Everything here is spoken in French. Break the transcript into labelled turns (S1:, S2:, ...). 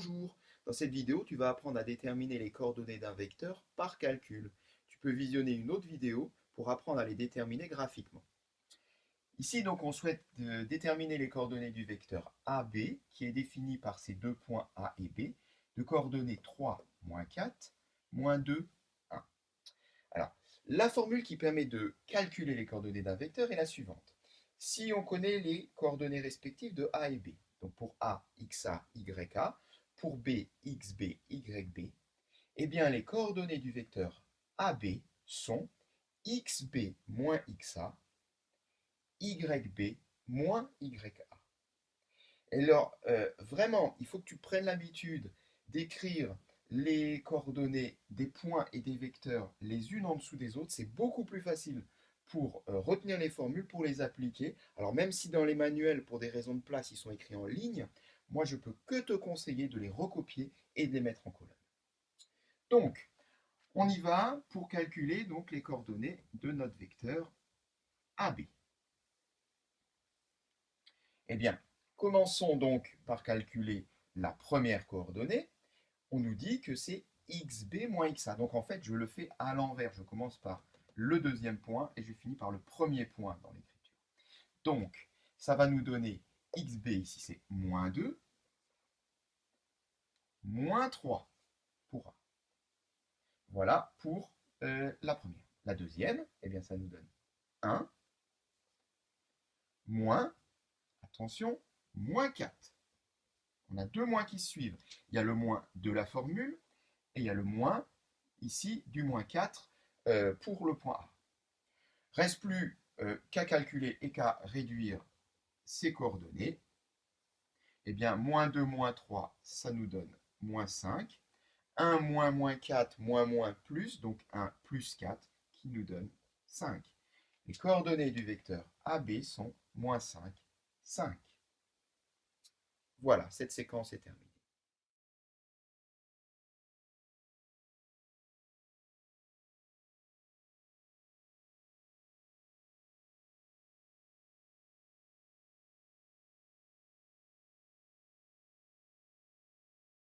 S1: Bonjour, dans cette vidéo, tu vas apprendre à déterminer les coordonnées d'un vecteur par calcul. Tu peux visionner une autre vidéo pour apprendre à les déterminer graphiquement. Ici, donc, on souhaite déterminer les coordonnées du vecteur AB, qui est défini par ces deux points A et B, de coordonnées 3, moins 4, moins 2, 1. Alors, la formule qui permet de calculer les coordonnées d'un vecteur est la suivante. Si on connaît les coordonnées respectives de A et B, donc pour A, XA, YA, pour B, XB, YB, eh bien les coordonnées du vecteur AB sont XB moins XA, YB moins YA. Et alors, vraiment, il faut que tu prennes l'habitude d'écrire les coordonnées des points et des vecteurs les unes en dessous des autres. C'est beaucoup plus facile pour retenir les formules, pour les appliquer. Alors même si dans les manuels, pour des raisons de place, ils sont écrits en ligne, moi je peux que te conseiller de les recopier et de les mettre en colonne. Donc, on y va pour calculer donc les coordonnées de notre vecteur AB. Eh bien, commençons donc par calculer la première coordonnée. On nous dit que c'est xb moins xa. Donc en fait, je le fais à l'envers. Je commence par le deuxième point et je finis par le premier point dans l'écriture. Donc, ça va nous donner xb, ici c'est moins 2, moins 3 pour A. Voilà pour la première. La deuxième, eh bien ça nous donne 1, moins, attention, moins 4. On a deux moins qui se suivent. Il y a le moins de la formule et il y a le moins ici du moins 4 pour le point A. Reste plus qu'à calculer et qu'à réduire ces coordonnées. Eh bien, moins 2, moins 3, ça nous donne moins 5. 1 moins moins 4, moins moins plus, donc 1 plus 4, qui nous donne 5. Les coordonnées du vecteur AB sont moins 5, 5. Voilà, cette séquence est terminée.